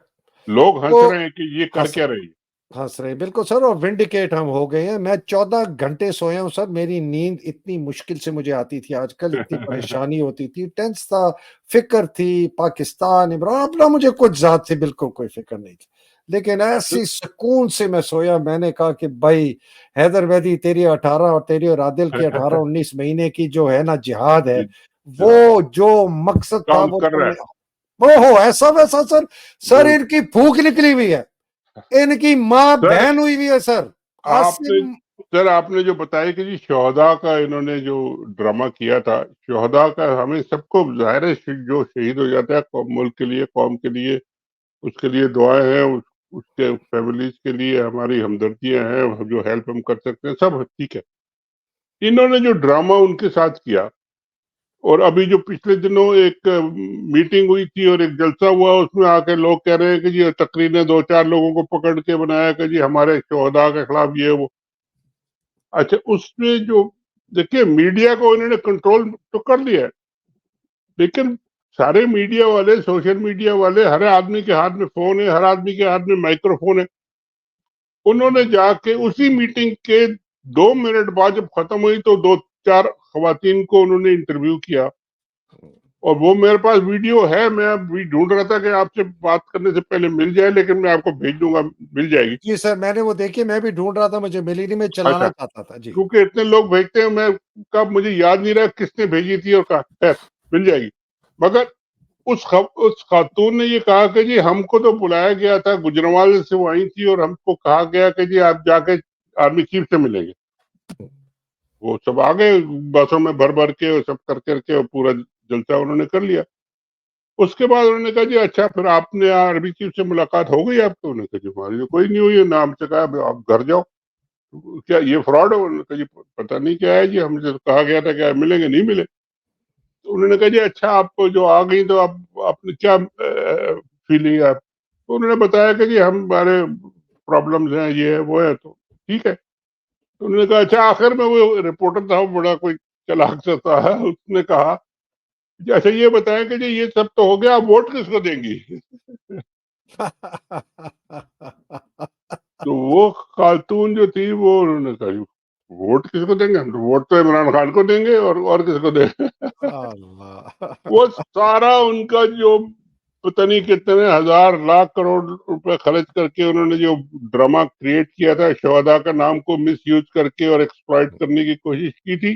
Speaker 2: लोग हंस
Speaker 1: तो
Speaker 2: रहे हैं कि ये
Speaker 1: हाँ
Speaker 2: कर
Speaker 1: सर।
Speaker 2: क्या रही है।
Speaker 1: हंस रहे, बिल्कुल सर, और विंडिकेट हम हो गए हैं। मैं 14 घंटे सोया हूँ सर, मेरी नींद इतनी मुश्किल से मुझे आती थी आजकल, इतनी परेशानी होती थी, टेंस था, फ़िक्र थी, पाकिस्तान, इमरान, अपना मुझे कुछ ज़ात से बिल्कुल कोई फ़िक्र नहीं थी। लेकिन ऐसी सुकून से मैं सोया, मैंने कहा कि भई हैदर मेहदी, तेरी 18 और तेरी और आदिल की 18-19 महीने की जो है ना जिहाद है,
Speaker 2: जी, हाँ,
Speaker 1: वो जो मकसद था
Speaker 2: काम
Speaker 1: वो
Speaker 2: कर रहा
Speaker 1: तुमने,
Speaker 2: है।
Speaker 1: ओहो! ऐसा-वैसा सर, सर
Speaker 2: वो
Speaker 1: इनकी भूख निकली हुई है। इनकी माँ
Speaker 2: सर
Speaker 1: बहन हुई हुई है सर। आज से
Speaker 2: आपने सर आपने जो बताया कि जी शोहदा का इन्होंने जो ड्रामा किया था, शोहदा का हमें सबको ज़ाहिर है जो शहीद हो जाता है मुल्क के लिए, कौम के लिए, उसके लिए दुआएँ हैं, उसके फैमिलीज़ के लिए हमारी हमदर्दियाँ हैं, हम जो हेल्प हम कर सकते हैं, सब ठीक है। इन्होंने जो ड्रामा उनके साथ किया और अभी जो पिछले दिनों एक मीटिंग हुई थी और एक जलसा हुआ, उसमें आके लोग कह रहे हैं कि जी तकरीर ने 2-4 लोगों को पकड़ के बनाया कि जी हमारे शोहदा के खिलाफ ये वो। अच्छा, उसमें जो देखिए मीडिया को इन्होंने कंट्रोल तो कर लिया है, लेकिन सारे मीडिया वाले, सोशल मीडिया वाले, हर आदमी के हाथ में फ़ोन है, हर आदमी के हाथ में माइक्रोफ़ोन है। उन्होंने जाके उसी मीटिंग के 2 मिनट बाद जब खत्म हुई तो 2-4 खवातीन को उन्होंने इंटरव्यू किया और वो मेरे पास वीडियो है, मैं अभी ढूँढ रहा था कि आपसे बात करने से पहले मिल जाए, लेकिन मैं आपको भेज दूँगा, मिल जाएगी।
Speaker 1: जी सर, मैंने वो देखी, मैं भी ढूँढ रहा था, मुझे मिली नहीं, मैं
Speaker 2: अच्छा,
Speaker 1: चलाना चाहता था। जी।
Speaker 2: क्योंकि इतने लोग भेजते हैं, मैं कब मुझे याद नहीं रहा किसने भेजी थी और कहा, खैर मिल जाएगी। मगर उस खातून ने ये कहा कि जी हमको तो बुलाया गया था, गुजरांवाले से वो आई थी और हमको कहा गया कि जी आप जाके आर्मी चीफ से मिलेंगे। वो सब आ गए बसों में भर-भर के और सब कर-कर के और पूरा जलसा उन्होंने कर लिया। उसके बाद उन्होंने कहा जी अच्छा फिर आपने आर्मी चीफ से मुलाकात हो गई आपकी? उन्होंने कहा जी हमारी तो कोई नहीं हुई है, ना हमसे कहा आप घर जाओ। क्या ये फ्रॉड है? उन्होंने कहा जी पता नहीं क्या है जी, हमसे तो कहा गया था कि आप मिलेंगे, नहीं मिले। तो उन्होंने कहा जी अच्छा आप जो आ गई तो आप आपने क्या फीलिंग है आप? तो उन्होंने बताया कि जी हमारे प्रॉब्लम्स हैं, ये है, वो है, तो ठीक है। तो उन्होंने कहा अच्छा आखिर में वो रिपोर्टर था, वो बड़ा कोई चालाक सा था, उसने कहा जी अच्छा ये बताएं कि जी ये सब तो हो गया, आप वोट किसको देंगी? तो वो खातून जो थी वो उन्होंने कहा जी वोट किसको देंगे? हम तो वोट तो इमरान खान को देंगे और किसको दें?
Speaker 1: अल्लाह!
Speaker 2: वो सारा उनका जो पता नहीं कितने हज़ार लाख करोड़ रुपए खर्च करके उन्होंने जो ड्रामा क्रिएट किया था, शोहदा का नाम को मिसयूज़ करके और एक्सप्लॉइट करने की कोशिश की थी,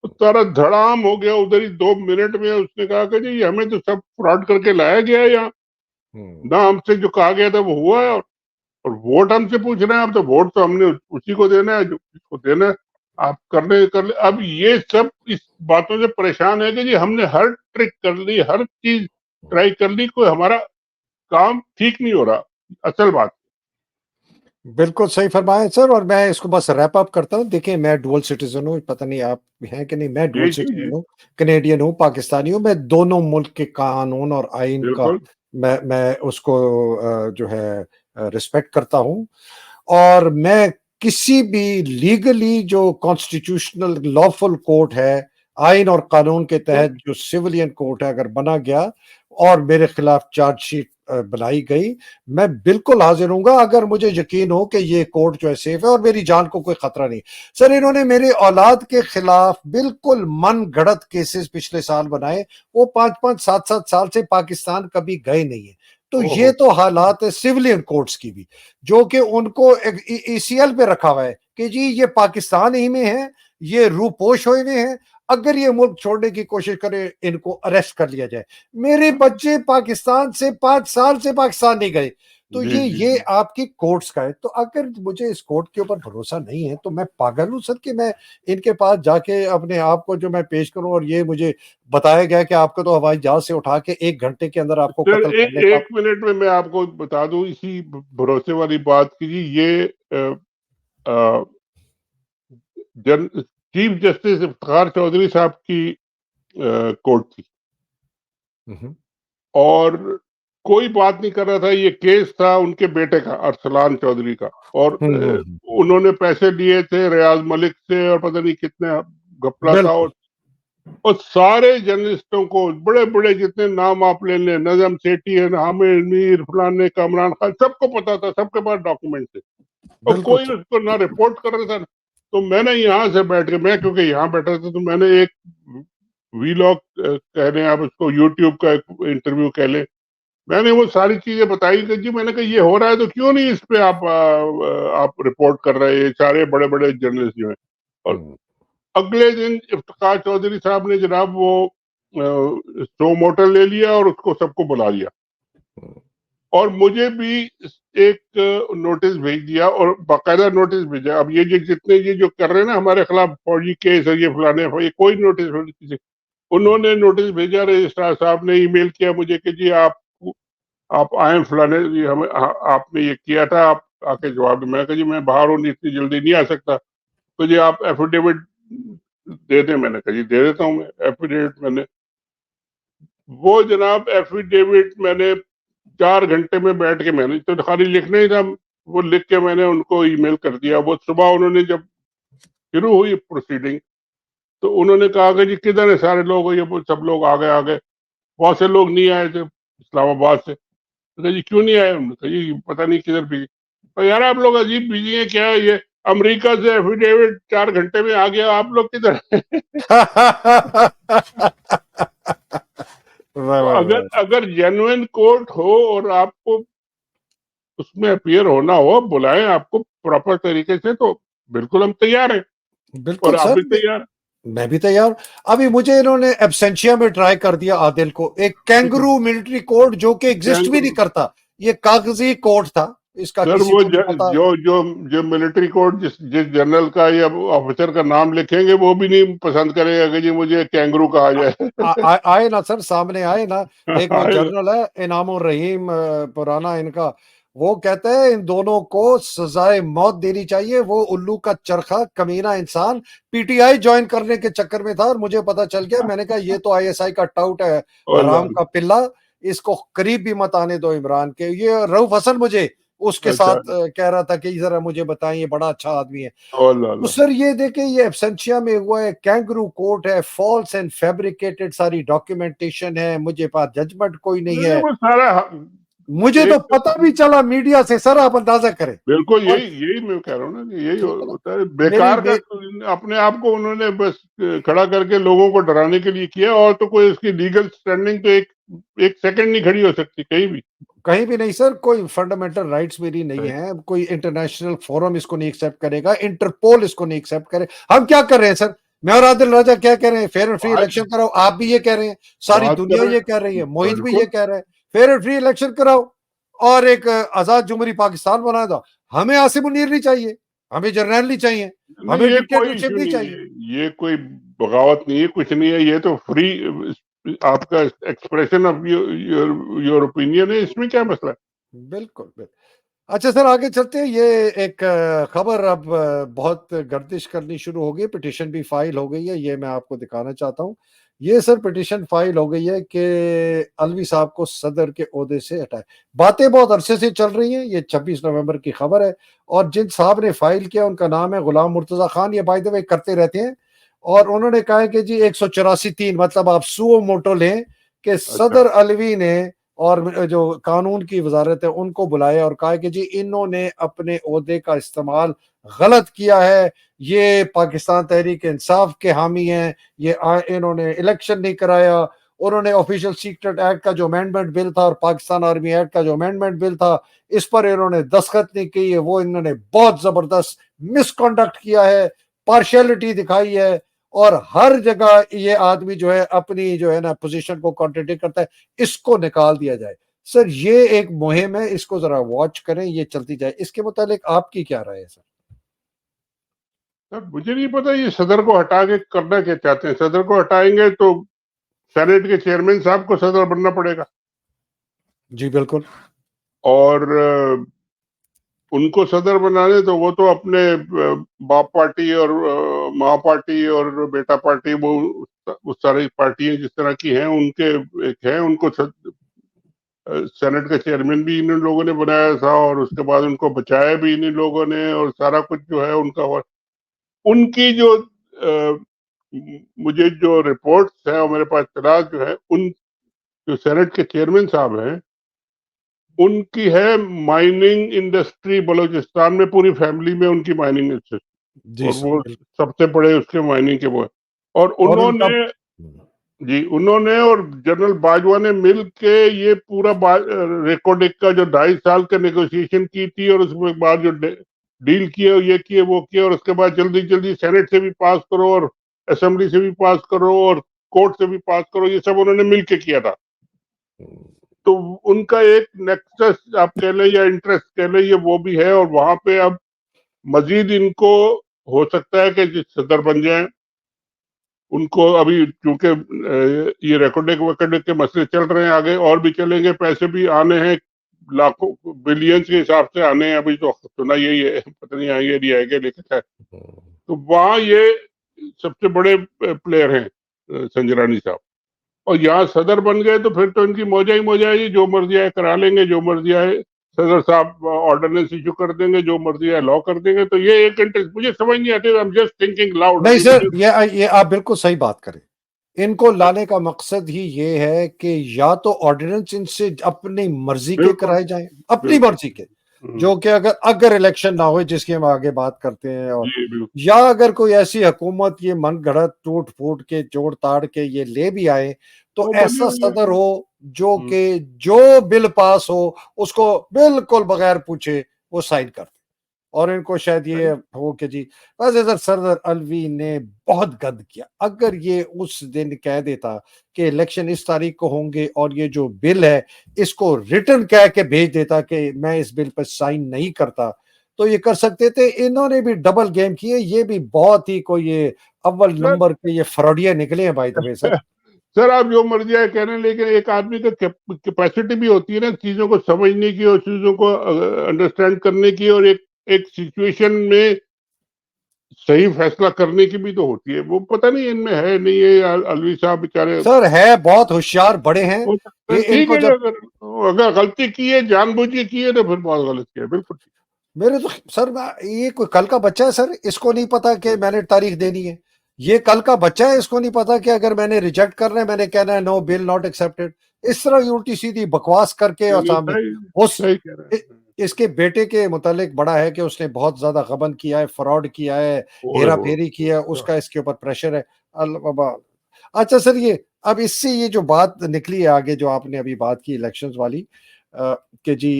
Speaker 2: तो सारा धड़ाम हो गया उधर ही 2 मिनट में। उसने कहा कि जी हमें तो सब फ्रॉड करके लाया गया है यहाँ,
Speaker 1: हुँ।
Speaker 2: ना हमसे जो कहा गया था वो हुआ है और वोट हमसे पूछ रहे हैं, अब तो वोट तो हमने उसी को देना है जो जिसको देना है, आप कर ले। अब ये सब इस बातों से परेशान है कि जी हमने हर ट्रिक कर ली, हर चीज़ ट्राई कर ली, कोई हमारा काम ठीक नहीं हो रहा, असल बात।
Speaker 1: बिल्कुल सही फरमाया सर, और मैं इसको बस रैप अप करता हूँ। देखिए, मैं डुअल सिटिज़न हूँ, पता नहीं आप हैं कि नहीं, मैं डुअल
Speaker 2: जी, जी, जी,
Speaker 1: सिटिज़न हूँ, कनेडियन हूँ, पाकिस्तानी हूँ, मैं दोनों मुल्क के कानून और आइन का
Speaker 2: बिल्कुल।
Speaker 1: मैं उसको जो है रिस्पेक्ट करता हूँ। और मैं किसी भी लीगली जो कॉन्स्टिट्यूशनल लॉफुल कोर्ट है, आइन और कानून के
Speaker 2: तो
Speaker 1: तहत जो सिविलियन कोर्ट है, अगर बना गया और मेरे खिलाफ चार्जशीट बनाई गई, मैं बिल्कुल हाज़िर हूँगा, अगर मुझे यकीन हो कि ये कोर्ट जो है सेफ है और मेरी जान को कोई खतरा नहीं। सर, इन्होंने मेरी औलाद के खिलाफ बिल्कुल मनगढ़ंत केसेस पिछले साल बनाए, वो 5-5, 7-7 साल से पाकिस्तान कभी गए नहीं हैं। तो ये
Speaker 2: ओहो!
Speaker 1: तो हालात है सिविलियन कोर्ट्स की भी, जो कि उनको एक ईसीएल पे रखा हुआ है कि जी ये पाकिस्तान ही में है, ये रूपोश हुए हुए हैं, अगर ये मुल्क छोड़ने की कोशिश करे इनको अरेस्ट कर लिया जाए। मेरे बच्चे पाकिस्तान से 5 साल से पाकिस्तान नहीं गए। तो
Speaker 2: जी, जी,
Speaker 1: ये
Speaker 2: जी।
Speaker 1: आपकी कोर्ट्स का है। तो अगर मुझे इस कोर्ट के ऊपर भरोसा नहीं है, तो मैं पागल हूँ सर कि मैं इनके पास जाके अपने आप को जो मैं पेश करूँ, और ये मुझे बताया गया कि आपको तो हवाई जहाज़ से उठा के 1 घंटे के अंदर आपको
Speaker 2: सर
Speaker 1: कत्ल करने का।
Speaker 2: 1 मिनट में मैं आपको बता दूँ इसी भरोसे वाली बात की जी, ये अ, जन चीफ जस्टिस इफ्तिखार चौधरी साहब की कोर्ट थी
Speaker 1: हुँ, हुँ।
Speaker 2: और कोई बात नहीं कर रहा था, ये केस था उनके बेटे का, अरसलान चौधरी का, और
Speaker 1: हुँ, हुँ, हुँ।
Speaker 2: उन्होंने पैसे लिए थे रियाज मलिक से और पता नहीं कितने घपला था
Speaker 1: बिल्कुल।
Speaker 2: और और सारे जर्नलिस्टों को, बड़े बड़े जितने नाम आप ले लें, नजम सेठी है, हामिद मीर, फलाने, कामरान खान, सबको पता था, सबके पास डॉक्यूमेंट थे, और
Speaker 1: बिल्कुल
Speaker 2: कोई
Speaker 1: सर।
Speaker 2: उसको ना रिपोर्ट कर रहा था। तो मैंने यहाँ से बैठ के, मैं क्योंकि यहाँ बैठा था, तो मैंने एक वीलॉग कह रहे हैं आप उसको, यूट्यूब का एक इंटरव्यू कह लें, मैंने वो सारी चीजें बताई कि जी, मैंने कहा ये हो रहा है तो क्यों नहीं इस पे आप रिपोर्ट कर रहे हैं, ये सारे बड़े बड़े जर्नलिस्ट जो हैं। और
Speaker 1: हम्म,
Speaker 2: अगले दिन इफ्तिखार चौधरी साहब ने जनाब वो शो मोटर ले लिया और उसको सबको बुला लिया,
Speaker 1: हम्म,
Speaker 2: और मुझे भी एक नोटिस भेज दिया, और बाकायदा नोटिस भेजा। अब ये जितने ये जो कर रहे हैं ना हमारे खिलाफ फौजी केस है, ये फलाने, ये कोई नोटिस किसी, उन्होंने नोटिस भेजा, रजिस्ट्रार साहब ने ईमेल किया मुझे कि जी आप आए फलाने, ये हमें आपने ये किया था, आप आके जवाब दो। मैं कहा जी मैं बाहर हूँ, इतनी जल्दी नहीं आ सकता, तो जी आप एफिडेविट दे दें। मैंने कहा जी दे देता हूँ मैं एफिडेविट। मैंने वो जनाब एफिडेविट मैंने 4 घंटे में बैठ के, मैंने तो खाली लिखना ही था, वो लिख के मैंने उनको ईमेल कर दिया। वो सुबह उन्होंने जब शुरू हुई प्रोसीडिंग, तो उन्होंने कहा कि जी किधर है सारे लोग, ये वो सब लोग आ गए। बहुत से लोग नहीं आए थे इस्लामाबाद से। तो कहा जी क्यों नहीं आए? उन्होंने कहा जी पता नहीं किधर बिजी। तो यार आप लोग अजीब बिजी हैं क्या? ये अमेरिका से एफिडेविट 4 घंटे में आ गया, आप लोग किधर हैं? तो
Speaker 1: राइट
Speaker 2: अगर
Speaker 1: राइट।
Speaker 2: अगर जेन्युइन कोर्ट हो और आपको उसमें अपीयर होना हो, बुलाएं आपको प्रॉपर तरीके से, तो बिल्कुल हम तैयार हैं,
Speaker 1: बिल्कुल
Speaker 2: और आप
Speaker 1: सर,
Speaker 2: भी तैयार
Speaker 1: मैं भी तैयार। अभी मुझे इन्होंने एब्सेंशिया में ट्राई कर दिया आदिल को, एक
Speaker 2: हैं।
Speaker 1: कैंगरू मिलिट्री कोड जो कि एग्जिस्ट भी नहीं
Speaker 2: कैंगरू,
Speaker 1: करता, ये कागजी कोड था, इसका
Speaker 2: सर
Speaker 1: किसी
Speaker 2: वो
Speaker 1: को नहीं पता।
Speaker 2: जो जो जो मिलिट्री कोर्ट जिस जनरल का या ऑफिसर का नाम लिखेंगे, वो भी नहीं पसंद करेगा कि जी मुझे कैंगरू कहा जाए।
Speaker 1: आए ना सर, सामने आए ना। एक वो
Speaker 2: आएगा।
Speaker 1: जनरल है इनामुर रहीम, पुराना इनका, वो कहते हैं इन दोनों को सजाए मौत देनी चाहिए। वो उल्लू का चरखा कमीना इंसान पीटीआई ज्वाइन करने के चक्कर में था, और मुझे पता चल गया। मैंने कहा ये तो आईएसआई का टाउट है, हराम
Speaker 2: और
Speaker 1: का पिल्ला, इसको करीब भी मत आने दो इमरान के। ये रऊफ हसन मुझे उसके
Speaker 2: अच्छा,
Speaker 1: साथ कह रहा था कि जरा मुझे बताएं, ये बड़ा अच्छा आदमी है। तो
Speaker 2: और
Speaker 1: सर ये देखें, ये एब्सेंशिया में हुआ है, कैंगरू कोर्ट है, फॉल्स एंड फैब्रिकेटेड सारी डॉक्यूमेंटेशन है, मुझे पास जजमेंट कोई नहीं
Speaker 2: नहीं,
Speaker 1: है।
Speaker 2: वो सारा
Speaker 1: मुझे तो
Speaker 2: एक,
Speaker 1: पता भी चला मीडिया से सर, आप अंदाजा करें।
Speaker 2: बिल्कुल
Speaker 1: और
Speaker 2: यही यही मैं कह रहा हूँ ना कि यही
Speaker 1: ठीक है ना,
Speaker 2: होता है
Speaker 1: मेरी
Speaker 2: बेकार का। अपने आप को उन्होंने बस खड़ा करके लोगों को डराने के लिए किया, और तो कोई उसकी लीगल स्टैंडिंग तो एक एक सेकंड नहीं खड़ी हो सकती कहीं भी।
Speaker 1: कहीं भी नहीं सर, कोई फंडामेंटल राइट्स मेरी नहीं है, कोई इंटरनेशनल फोरम इसको नहीं एक्सेप्ट करेगा, इंटरपोल इसको नहीं एक्सेप्ट करे। हम क्या कर रहे हैं सर, मैं और आदिल राजा क्या कह रहे हैं, फेयर एंड फ्री
Speaker 2: आज
Speaker 1: इलेक्शन कराओ, आप भी ये कह रहे हैं, सारी
Speaker 2: बात
Speaker 1: दुनिया
Speaker 2: कर रहे
Speaker 1: ये
Speaker 2: हैं,
Speaker 1: कह रही है, मोहित भी ये
Speaker 2: बिल्कुल।
Speaker 1: कह रहे हैं, फेयर एंड फ्री इलेक्शन कराओ, और एक आजाद जुमहूरी पाकिस्तान बना दो। हमें आसिम मुनीर नहीं चाहिए, हमें जर्नैल नहीं चाहिए,
Speaker 2: नहीं,
Speaker 1: हमें
Speaker 2: ये कोई
Speaker 1: डिक्टेटरशिप
Speaker 2: इशू
Speaker 1: नहीं
Speaker 2: नहीं
Speaker 1: चाहिए।
Speaker 2: है, ये कोई बगावत नहीं है, कुछ नहीं है, ये तो फ्री आपका एक्सप्रेशन ऑफ योर ओपिनियन है, इसमें क्या मसला है?
Speaker 1: बिल्कुल बिल्कुल। अच्छा सर, आगे चलते हैं। ये एक खबर अब बहुत गर्दिश करनी शुरू हो गई, पिटिशन भी फाइल हो गई है, ये मैं आपको दिखाना चाहता हूँ। ये सर पिटिशन फाइल हो गई है कि अलवी साहब को सदर के ओहदे से हटाए। बातें बहुत अरसे से चल रही हैं, ये 26 नवंबर की खबर है, और जिन साहब ने फाइल किया उनका नाम है गुलाम मुर्तजा खान, ये बाय द वे करते रहते हैं। और उन्होंने कहा है कि जी 184(3), मतलब आप सुओ मोटो लें कि
Speaker 2: अच्छा,
Speaker 1: सदर अलवी ने और जो कानून की वजारत है उनको बुलाया, और कहा कि जी इन्होंने अपने ओहदे का इस्तेमाल गलत किया है, ये पाकिस्तान तहरीक इंसाफ के हामी हैं, ये इन्होंने इलेक्शन नहीं कराया, उन्होंने ऑफिशियल सीक्रेट एक्ट का जो अमेंडमेंट बिल था और पाकिस्तान आर्मी एक्ट का जो अमेंडमेंट बिल था, इस पर इन्होंने दस्तखत नहीं की है, वो इन्होंने बहुत जबरदस्त मिसकंडक्ट किया है, पार्शियलिटी दिखाई है, और हर जगह ये आदमी जो है अपनी जो है ना पोजीशन को कॉन्ट्रडिक्ट करता है, इसको निकाल दिया जाए। सर ये एक मुहिम है, इसको जरा वॉच करें, ये चलती जाए। इसके मुतालिक आपकी क्या राय है सर?
Speaker 2: सर मुझे नहीं पता ये सदर को हटा के करना क्या चाहते हैं। सदर को हटाएंगे तो सेनेट के चेयरमैन साहब को सदर बनना पड़ेगा,
Speaker 1: जी बिल्कुल।
Speaker 2: और उनको सदर बनाने तो वो तो अपने बाप पार्टी और माँ पार्टी और बेटा पार्टी, वो सारी पार्टियां जिस तरह की हैं उनके एक है, उनको सेनेट का चेयरमैन भी इन लोगों ने बनाया था, और उसके बाद उनको बचाया भी इन लोगों ने, और सारा कुछ जो है उनका हुआ। उनकी जो मुझे जो रिपोर्ट्स है और मेरे पास इत्तलात जो है, उन जो सेनेट के चेयरमैन साहब हैं, उनकी है माइनिंग इंडस्ट्री बलूचिस्तान में, पूरी फैमिली में उनकी माइनिंग इंडस्ट्री,
Speaker 1: जी
Speaker 2: और
Speaker 1: सर,
Speaker 2: वो
Speaker 1: बिल्कुल।
Speaker 2: सबसे बड़े उसके माइनिंग के वो है। और
Speaker 1: और उनका
Speaker 2: उन्होंने जी, उन्होंने और जनरल बाजवा ने मिल के ये पूरा रेकोडिक का जो 2.5 साल का नेगोशिएशन की थी, और उसके बाद जो डील किए, ये किए, वो किए, और उसके बाद जल्दी जल्दी सेनेट से भी पास करो और असेंबली से भी पास करो और कोर्ट से भी पास करो, ये सब उन्होंने मिल के किया था। तो उनका एक नेक्सस आप कह लें या इंटरेस्ट कह लें, ये वो भी है, और वहां पे अब मजीद इनको हो सकता है कि सदर बन जाए। उनको अभी चूंकि ये रेकॉर्डिंग वकॉर्डिंग के मसले चल रहे हैं, आगे और भी चलेंगे, पैसे भी आने हैं, लाखों बिलियंस के हिसाब से आने हैं। अभी तो सुना यही है, पता नहीं आएंगे नहीं आएंगे, लेकिन है। तो वहाँ ये सबसे बड़े प्लेयर हैं संजरानी साहब, और यहाँ सदर बन गए तो फिर तो इनकी मौजा ही मौजा है, जो मर्जी आए करा लेंगे, जो मर्जी आए सदर साहब ऑर्डिनेंस इशू कर देंगे, जो मर्जी आए लॉ कर देंगे। तो ये एक इंटरेस्ट मुझे समझ नहीं आती, I am just thinking loud
Speaker 1: नहीं
Speaker 2: अभी
Speaker 1: सर,
Speaker 2: मुझे।
Speaker 1: ये आप बिल्कुल सही बात करें। इनको लाने का मकसद ही ये है कि या तो ऑर्डिनेंस इनसे अपनी मर्जी के
Speaker 2: बिल्कुल,
Speaker 1: कराए जाएं, अपनी
Speaker 2: बिल्कुल।
Speaker 1: मर्जी के, जो कि अगर अगर इलेक्शन ना हो, जिसकी हम आगे बात करते हैं, और
Speaker 2: जी, बिल्कुल।
Speaker 1: या अगर कोई ऐसी हुकूमत ये मन गढ़ंत टूट फूट के जोड़ ताड़ के ये ले भी आए, तो
Speaker 2: वो बनी
Speaker 1: ऐसा
Speaker 2: हुई है।
Speaker 1: सदर हो जो
Speaker 2: हुँ।
Speaker 1: कि जो बिल पास हो उसको बिल्कुल बगैर पूछे वो साइन कर दे। और इनको शायद ये
Speaker 2: सही।
Speaker 1: हो कि जी बस इधर सरदार अलवी ने बहुत गंद किया। अगर ये उस दिन कह देता कि इलेक्शन इस तारीख को होंगे और ये जो बिल है इसको रिटर्न कह के भेज देता कि मैं इस बिल पर साइन नहीं करता, तो ये कर सकते थे। इन्होंने भी डबल गेम किए, ये भी बहुत ही कोई ये अव्वल
Speaker 2: सर
Speaker 1: नंबर के ये फ्रॉडिया निकले हैं by the way sir.
Speaker 2: Sir, आप जो मर्ज़ी आए कह रहे हैं, लेकिन एक आदमी का कैपेसिटी भी होती है ना, चीज़ों को समझने की और चीज़ों को अंडरस्टैंड करने की, और एक एक सिचुएशन में सही फैसला करने की भी तो होती है। वो पता नहीं इनमें है नहीं है, अलवी साहब बेचारे।
Speaker 1: सर है बहुत होशियार बड़े हैं
Speaker 2: हो सकता है,
Speaker 1: ये।
Speaker 2: ठीक
Speaker 1: इनको
Speaker 2: है,
Speaker 1: जब
Speaker 2: अगर अगर गलती की है, जानबूझ के की है, तो फिर बहुत गलत किया है, बिल्कुल ठीक।
Speaker 1: मेरे तो सर ये कोई कल का बच्चा है सर, इसको नहीं पता कि मैंने तारीख देनी है। ये कल का बच्चा है, इसको नहीं पता कि अगर मैंने रिजेक्ट करना है, मैंने कहना है नो बिल नॉट एक्सेप्टेड। इस तरह उल्टी सीधी बकवास करके
Speaker 2: नहीं,
Speaker 1: और
Speaker 2: नहीं,
Speaker 1: सामने
Speaker 2: सही
Speaker 1: उस
Speaker 2: सही कह रहे हैं।
Speaker 1: इसके बेटे के मुतालिक बड़ा है कि उसने बहुत ज्यादा गबन किया है, फ्रॉड किया है,
Speaker 2: ओए
Speaker 1: हेरा
Speaker 2: होए!
Speaker 1: फेरी किया है, उसका इसके ऊपर प्रेशर है। अल्लाह बाबा। अच्छा सर, ये अब इससे ये जो बात निकली है आगे, जो आपने अभी बात की इलेक्शंस वाली, कि जी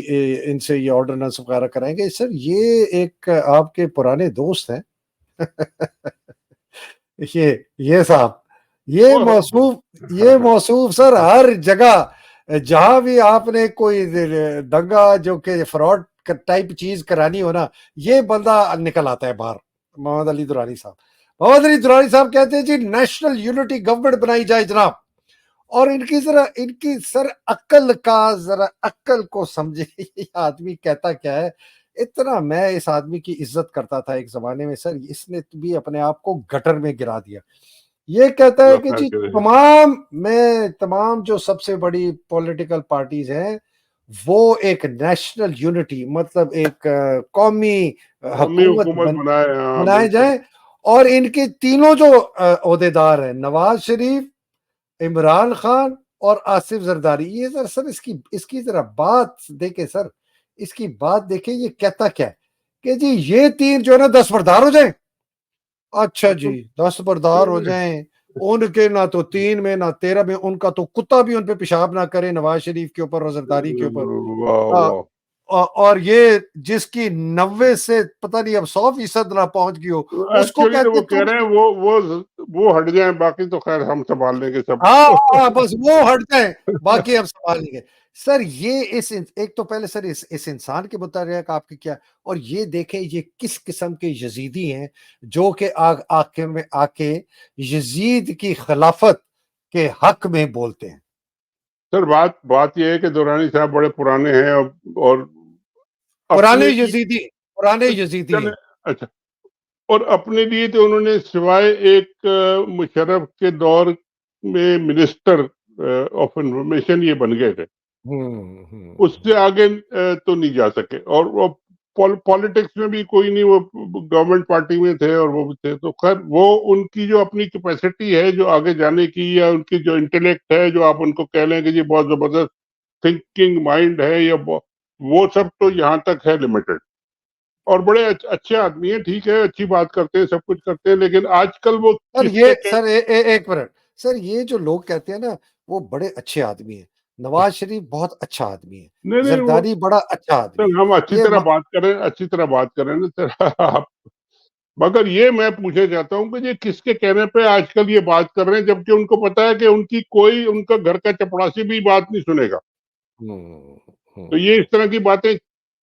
Speaker 1: इनसे ये ऑर्डिनेंस वगैरह कराएंगे सर, ये एक आपके पुराने दोस्त हैं। ये साहब, ये
Speaker 2: ओए हो!
Speaker 1: मौसूफ ये मौसूफ सर हर जगह जहां भी आपने कोई दंगा जो कि फ्रॉड टाइप चीज करानी हो ना, ये बंदा निकल आता है बाहर। मोहम्मद अली दुरानी साहब, मोहम्मद अली दुरानी साहब कहते हैं जी नेशनल यूनिटी गवर्नमेंट बनाई जाए जनाब। और इनकी जरा इनकी सर अक्ल का जरा अक्ल को समझे। ये आदमी कहता क्या है। इतना मैं इस आदमी की इज्जत करता था एक जमाने में सर, इसने भी अपने आप को गटर में गिरा दिया। ये कहता है
Speaker 2: अल्लाह
Speaker 1: कि
Speaker 2: खैर
Speaker 1: जी
Speaker 2: करे।
Speaker 1: तमाम जो सबसे बड़ी पॉलिटिकल पार्टीज हैं वो एक नेशनल यूनिटी, मतलब एक कौमी
Speaker 2: कौमी
Speaker 1: हुकूमत
Speaker 2: हुकूमत बनाए, हाँ,
Speaker 1: बनाए
Speaker 2: बिल्कुल।
Speaker 1: जाए। और इनके तीनों जो ओहदेदार हैं, नवाज शरीफ, इमरान खान और आसिफ जरदारी, ये सर सर इसकी इसकी जरा बात देखे सर, इसकी बात देखे ये कहता क्या है कि जी ये तीन जो है ना 10 बरदार हो जाए। अच्छा
Speaker 2: हाँ,
Speaker 1: जी, 10 बरदार हो जाएं। उनके ना तो 3 में ना 13 में, उनका तो कुत्ता भी उन पे पेशाब ना करे, नवाज शरीफ के ऊपर और जरदारी के ऊपर।
Speaker 2: वाह,
Speaker 1: हाँ,
Speaker 2: वाह!
Speaker 1: और ये जिसकी 90 से पता नहीं अब 100% ना पहुंच गई हो, उसको
Speaker 2: एक्चुअली तो
Speaker 1: कहते
Speaker 2: वो कह
Speaker 1: तुम।
Speaker 2: रहे हैं वो हट जाएँ, बाकी तो खैर हम सँभाल लेंगे सब।
Speaker 1: हाँ, हाँ, बस वो हट जाए, बाकी हम संभाल लेंगे। सर ये एक तो पहले सर इस इंसान के मुताबिक आपकी क्या, और ये देखें ये किस किस्म के यजीदी हैं जो कि आके में आके यजीद की खिलाफत के हक में बोलते हैं।
Speaker 2: सर, बात बात ये है कि दुरानी साहब बड़े पुराने हैं, और
Speaker 1: पुराने
Speaker 2: अपने लिए
Speaker 1: यजीदी, पुराने यजीदी
Speaker 2: चले,
Speaker 1: हैं।
Speaker 2: अच्छा, और अपने लिए तो उन्होंने सिवाय एक मुशर्रफ के दौर में मिनिस्टर ऑफ इंफॉर्मेशन ये बन गए थे।
Speaker 1: हम्म, हम्म,
Speaker 2: उससे आगे तो नहीं जा सके, और वो पॉलिटिक्स में भी कोई नहीं, वो गवर्नमेंट पार्टी में थे और वो भी थे, तो खैर वो उनकी जो अपनी कैपेसिटी है जो आगे जाने की, या उनकी जो इंटेलेक्ट है, जो आप उनको कह लें कि जी बहुत जबरदस्त थिंकिंग माइंड है, या वो सब तो यहाँ तक है लिमिटेड। और बड़े अच्छे आदमी हैं, ठीक है, अच्छी बात करते हैं, सब कुछ करते हैं, लेकिन आजकल वो
Speaker 1: सर
Speaker 2: किसके
Speaker 1: ये सर एक मिनट सर, ये जो लोग कहते हैं ना वो बड़े अच्छे आदमी हैं, नवाज शरीफ बहुत अच्छा आदमी है,
Speaker 2: नहीं नहीं, वो
Speaker 1: जरदारी बड़ा अच्छा आदमी है,
Speaker 2: सर हम अच्छी
Speaker 1: ये
Speaker 2: तरह बात करें, अच्छी तरह बात करें ना सर आप। मगर ये मैं पूछना चाहता हूँ कि ये किसके कहने पे आजकल ये बात कर रहे हैं, जबकि उनको पता है कि उनकी कोई उनका घर का चपड़ासी भी बात नहीं सुनेगा।
Speaker 1: हम्म,
Speaker 2: तो
Speaker 1: हम्म।
Speaker 2: ये इस तरह की बातें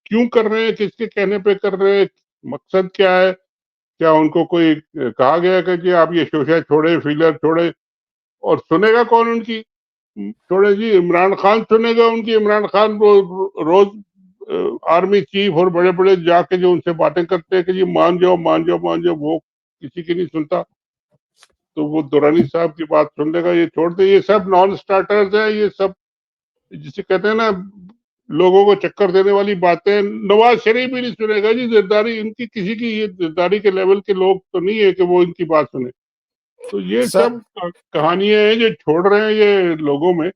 Speaker 2: क्यों कर रहे हैं, किसके कहने पे कर रहे हैं, मकसद क्या है? क्या उनको कोई कहा गया है कि जी आप ये शोशा छोड़े, फीलर छोड़े? और सुनेगा कौन उनकी? छोड़े जी, इमरान खान सुनेगा उनकी। इमरान खान रोज आर्मी चीफ और बड़े बड़े जाके जो उनसे बातें करते हैं कि जी मान जाओ मान जाओ मान जाओ, वो किसी की नहीं सुनता। तो वो दुरानी साहब की बात सुन लेगा, ये छोड़ दे। ये सब नॉन स्टार्टर्स है, ये सब जिसे कहते हैं ना, लोगों को चक्कर देने वाली बातें। नवाज शरीफ भी नहीं सुनेगा जी, जरदारी इनकी किसी की, ये जरदारी के लेवल के लोग तो नहीं है कि वो इनकी बात सुने। तो ये
Speaker 1: सर
Speaker 2: सब कहानियां हैं जो छोड़ रहे हैं ये लोगों में।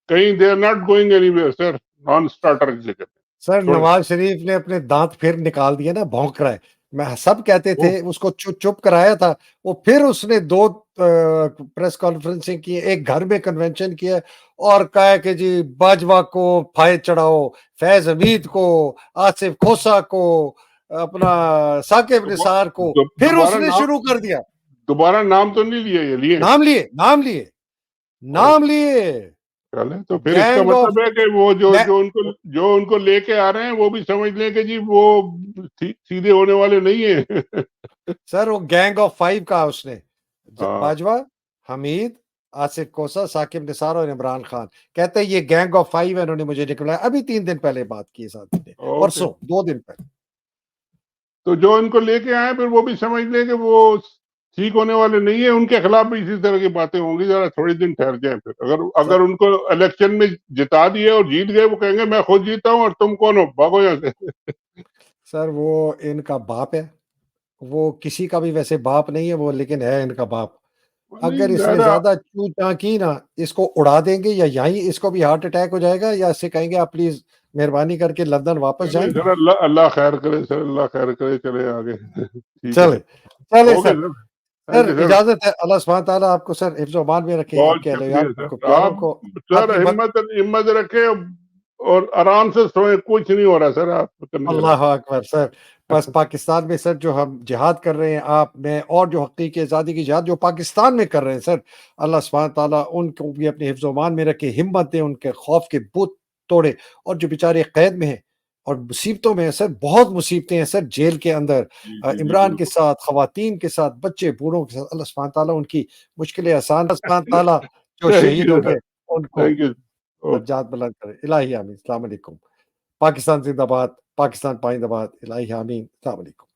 Speaker 2: कहीं they are not going anywhere sir, non starter जिसे कहते हैं।
Speaker 1: सर
Speaker 2: छोड़
Speaker 1: नवाज शरीफ ने अपने दांत फिर निकाल दिए ना, भौंक रहा है। मैं सब कहते
Speaker 2: वो
Speaker 1: थे उसको चुप चुप कराया था, वो फिर उसने दो प्रेस कॉन्फ्रेंसिंग की, एक घर में कन्वेंशन किया और कहा है कि जी बाजवा को फायद चढ़ाओ, फैज हमीद को, आसिफ खोसा को, अपना साकिब निसार को, फिर
Speaker 2: दोबारा
Speaker 1: उसने
Speaker 2: नाम,
Speaker 1: शुरू कर दिया।
Speaker 2: दोबारा नाम तो नहीं लिए, ये लिए?
Speaker 1: नाम लिए, नाम लिए,
Speaker 2: ओ,
Speaker 1: नाम लिए।
Speaker 2: चले तो फिर इसका
Speaker 1: गैंग ऑफ
Speaker 2: मतलब है कि वो जो उनको लेके आ रहे हैं वो भी समझ लें कि जी वो सीधे होने वाले नहीं है।
Speaker 1: सर वो गैंग ऑफ फाइव कहा उसने,
Speaker 2: हाँ,
Speaker 1: बाजवा, हमीद, आसिफ कोसा, साकिब निसार और इमरान खान। कहते हैं ये गैंग ऑफ फाइव है, इन्होंने मुझे निकला अभी 3 दिन पहले बात की साथ ने,
Speaker 2: ओके।
Speaker 1: परसों 2 दिन पहले।
Speaker 2: तो जो इनको लेके आए फिर वो भी समझ लें कि वो ठीक होने वाले नहीं है, उनके खिलाफ भी इसी तरह की बातें होंगी। जरा थोड़े दिन ठहर जाए, फिर अगर
Speaker 1: सर,
Speaker 2: अगर उनको इलेक्शन में जिता दिए और जीत गए, वो कहेंगे मैं खुद जीता हूँ और तुम कौन हो, भागो यहाँ से।
Speaker 1: सर वो इनका बाप है, वो किसी का भी वैसे बाप नहीं है वो, लेकिन है इनका बाप।
Speaker 2: नहीं
Speaker 1: अगर इसने
Speaker 2: ज्यादा,
Speaker 1: ज्यादा चू चां की ना, इसको उड़ा देंगे, या यहीं इसको भी हार्ट अटैक हो जाएगा, या इससे कहेंगे आप प्लीज मेहरबानी करके लंदन वापस
Speaker 2: नहीं
Speaker 1: जाएं।
Speaker 2: सर, अल्लाह अल्लाह खैर करे सर, अल्लाह खैर करे, चले आगे। ठीक है
Speaker 1: चले,
Speaker 2: सर।
Speaker 1: चले
Speaker 2: okay
Speaker 1: sir.
Speaker 2: Sir, thank
Speaker 1: sir
Speaker 2: you sir.
Speaker 1: इजाजत है, अल्लाह सुब्हान तआला आपको सर हिफ्ज़ व अमान में रखे,
Speaker 2: बहुत
Speaker 1: आपके अहलियाल
Speaker 2: शुक्रिया
Speaker 1: को, आपको
Speaker 2: सर,
Speaker 1: प्यारों
Speaker 2: आप
Speaker 1: को,
Speaker 2: सर
Speaker 1: आपकी
Speaker 2: हिम्मत हिम्मत रखे और आराम से सोए, कुछ नहीं हो रहा सर आप करने लगे।
Speaker 1: अल्लाह अकबर सर। बस पाकिस्तान में सर जो हम जिहाद कर रहे हैं, आप मैं और जो हकीकी आज़ादी की जिहाद जो पाकिस्तान में कर रहे हैं सर, अल्लाह सुब्हान तआला उनको भी अपने हिफ्ज़ व अमान में रखे, हिम्मत दें, उनके खौफ के बुत तोड़े। और जो बेचारे कैद में हैं और मुसीबतों में हैं सर, बहुत मुसीबतें हैं सर जेल के अंदर,
Speaker 2: जी जी जी
Speaker 1: इमरान के
Speaker 2: बिल्कुल।
Speaker 1: साथ, खवातीन के साथ, बच्चे बूढ़ों के साथ, अल्लाह सुब्हान तआला उनकी मुश्किलें आसान, अल्लाह सुब्हान तआला जो
Speaker 2: थैंक
Speaker 1: शहीद
Speaker 2: यू
Speaker 1: हो
Speaker 2: सर,
Speaker 1: गए उनको
Speaker 2: थैंक यू।
Speaker 1: दर्जात बुलंद करे। इलाही आमीन। अस्सलाम वालेकुम। पाकिस्तान जिंदाबाद, पाकिस्तान पाइंदाबाद, इलाही आमीन। अस्सलाम वालेकुम।